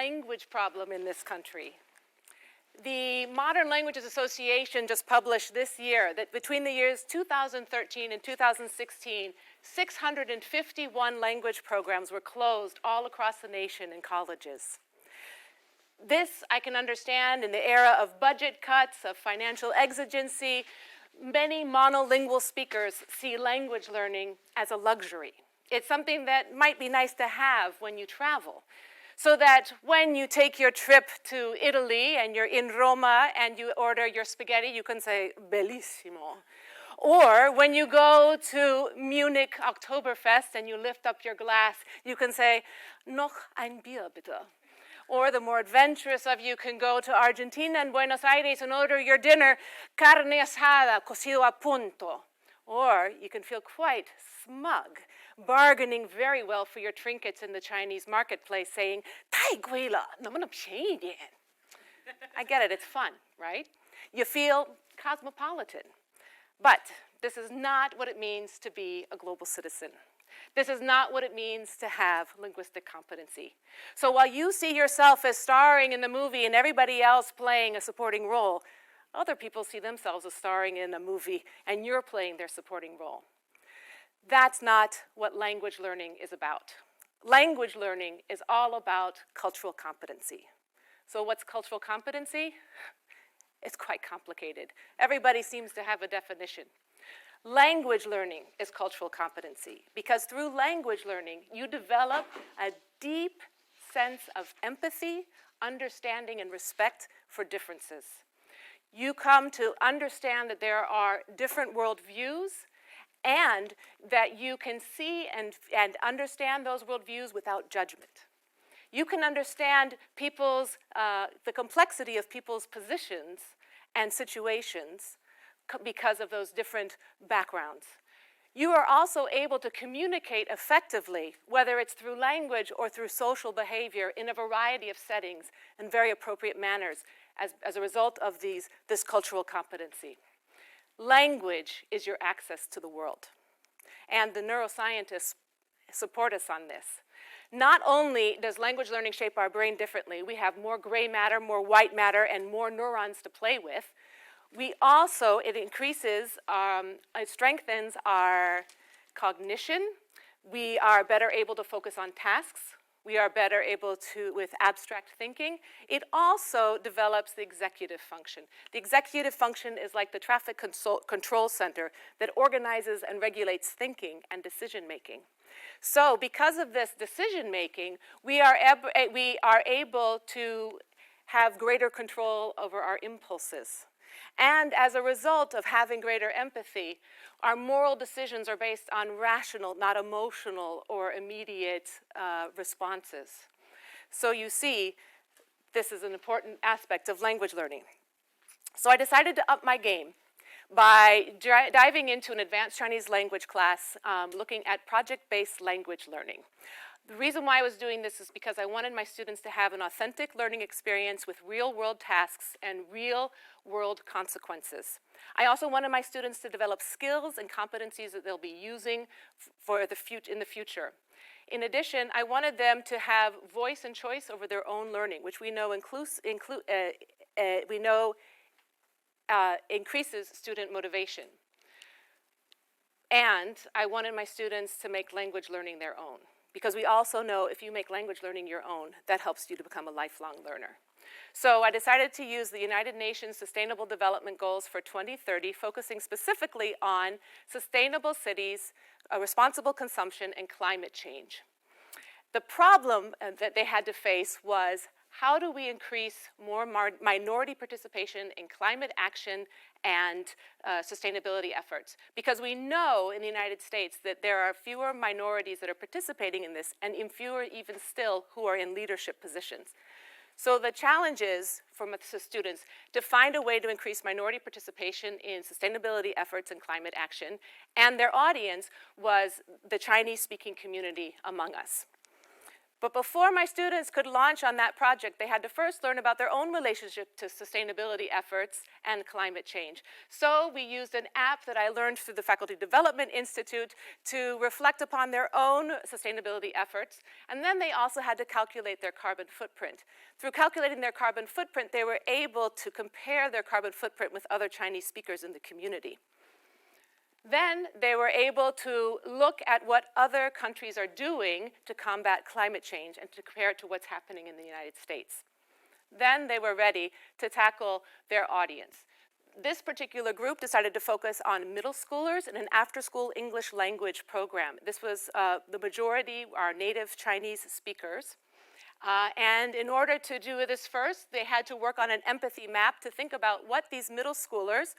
language problem in this country. The Modern Languages Association just published this year that between the years 2013 and 2016, 651 language programs were closed all across the nation in colleges. This I can understand in the era of budget cuts, of financial exigency. Many monolingual speakers see language learning as a luxury. It's something that might be nice to have when you travel, so that when you take your trip to Italy and you're in Roma and you order your spaghetti, you can say bellissimo. Or when you go to Munich Oktoberfest and you lift up your glass, you can say noch ein Bier bitte. Or the more adventurous of you can go to Argentina and Buenos Aires and order your dinner carne asada, cocido a punto. Or you can feel quite smug, bargaining very well for your trinkets in the Chinese marketplace, saying, 太贵了, 能不能便宜点? I get it, it's fun, right? You feel cosmopolitan. But this is not what it means to be a global citizen. This is not what it means to have linguistic competency. So while you see yourself as starring in the movie and everybody else playing a supporting role, other people see themselves as starring in a movie and you're playing their supporting role. That's not what language learning is about. Language learning is all about cultural competency. So what's cultural competency? It's quite complicated. Everybody seems to have a definition. Language learning is cultural competency because through language learning, you develop a deep sense of empathy, understanding, and respect for differences. You come to understand that there are different worldviews and that you can see and understand those worldviews without judgment. You can understand people's, the complexity of people's positions and situations because of those different backgrounds. You are also able to communicate effectively, whether it's through language or through social behavior in a variety of settings in very appropriate manners as a result of this cultural competency. Language is your access to the world. And the neuroscientists support us on this. Not only does language learning shape our brain differently, we have more gray matter, more white matter, and more neurons to play with. It increases, it strengthens our cognition. We are better able to focus on tasks. We are better able to, with abstract thinking. It also develops the executive function. The executive function is like the traffic control center that organizes and regulates thinking and decision making. So because of this decision making, we are able to have greater control over our impulses. And as a result of having greater empathy, our moral decisions are based on rational, not emotional or immediate responses. So you see, this is an important aspect of language learning. So I decided to up my game by diving into an advanced Chinese language class looking at project-based language learning. The reason why I was doing this is because I wanted my students to have an authentic learning experience with real-world tasks and real-world consequences. I also wanted my students to develop skills and competencies that they'll be using in the future. In addition, I wanted them to have voice and choice over their own learning, which we know increases student motivation. And I wanted my students to make language learning their own, because we also know if you make language learning your own, that helps you to become a lifelong learner. So I decided to use the United Nations Sustainable Development Goals for 2030, focusing specifically on sustainable cities, responsible consumption, and climate change. The problem that they had to face was, how do we increase more minority participation in climate action and sustainability efforts? Because we know in the United States that there are fewer minorities that are participating in this, and fewer even still who are in leadership positions. So the challenge is, for the students, to find a way to increase minority participation in sustainability efforts and climate action, and their audience was the Chinese-speaking community among us. But before my students could launch on that project, they had to first learn about their own relationship to sustainability efforts and climate change. So we used an app that I learned through the Faculty Development Institute to reflect upon their own sustainability efforts. And then they also had to calculate their carbon footprint. Through calculating their carbon footprint, they were able to compare their carbon footprint with other Chinese speakers in the community. Then they were able to look at what other countries are doing to combat climate change and to compare it to what's happening in the United States. Then they were ready to tackle their audience. This particular group decided to focus on middle schoolers in an after-school English language program. This was the majority are native Chinese speakers. And in order to do this first, they had to work on an empathy map to think about what these middle schoolers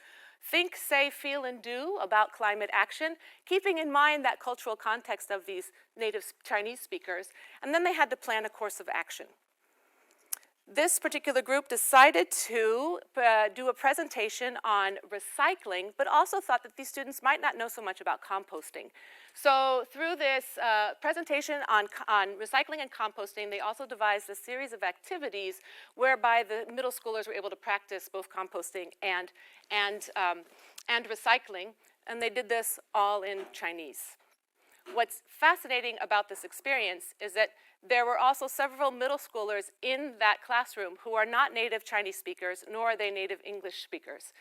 think, say, feel, and do about climate action, keeping in mind that cultural context of these native Chinese speakers. And then they had to plan a course of action. This particular group decided to do a presentation on recycling, but also thought that these students might not know so much about composting. So through this presentation on recycling and composting, they also devised a series of activities whereby the middle schoolers were able to practice both composting and recycling, and they did this all in Chinese. What's fascinating about this experience is that there were also several middle schoolers in that classroom who are not native Chinese speakers, nor are they native English speakers.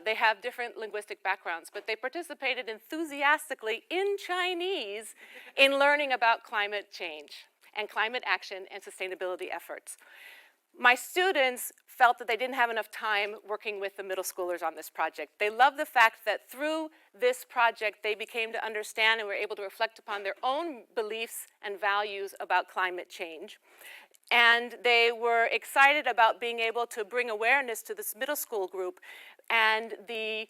They have different linguistic backgrounds, but they participated enthusiastically in Chinese in learning about climate change and climate action and sustainability efforts. My students felt that they didn't have enough time working with the middle schoolers on this project. They loved the fact that through this project, they became to understand and were able to reflect upon their own beliefs and values about climate change. And they were excited about being able to bring awareness to this middle school group and the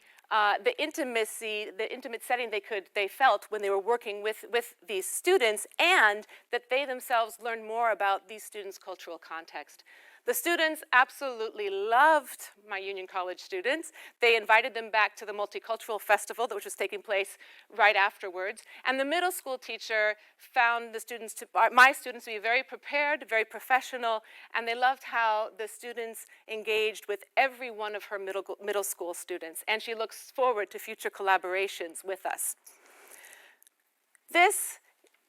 intimate setting they felt when they were working with these students, and that they themselves learned more about these students' cultural context. The students absolutely loved my Union College students. They invited them back to the Multicultural Festival, which was taking place right afterwards. And the middle school teacher found my students to be very prepared, very professional, and they loved how the students engaged with every one of her middle school students. And she looks forward to future collaborations with us. This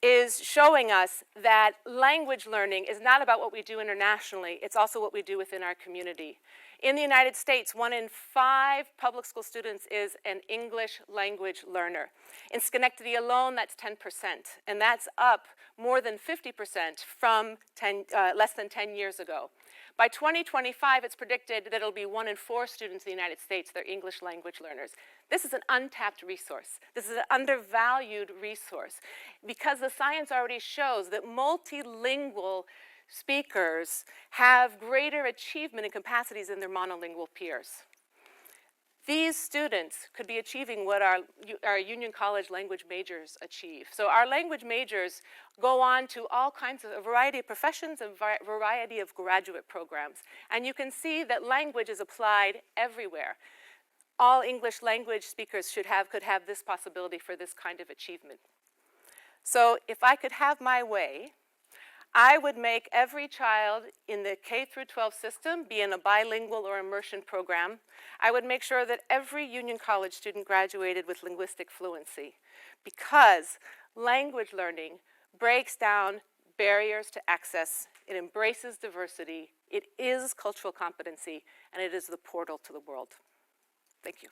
is showing us that language learning is not about what we do internationally, it's also what we do within our community. In the United States, 1 in 5 public school students is an English language learner. In Schenectady alone, that's 10%, and that's up more than 50% from less than 10 years ago. By 2025, it's predicted that it'll be 1 in 4 students in the United States that are English language learners. This is an untapped resource. This is an undervalued resource because the science already shows that multilingual speakers have greater achievement and capacities than their monolingual peers. These students could be achieving what our Union College language majors achieve. So our language majors go on to all kinds of a variety of professions and a variety of graduate programs. And you can see that language is applied everywhere. All English language speakers could have this possibility for this kind of achievement. So if I could have my way, I would make every child in the K through 12 system be in a bilingual or immersion program. I would make sure that every Union College student graduated with linguistic fluency, because language learning breaks down barriers to access, it embraces diversity, it is cultural competency, and it is the portal to the world. Thank you.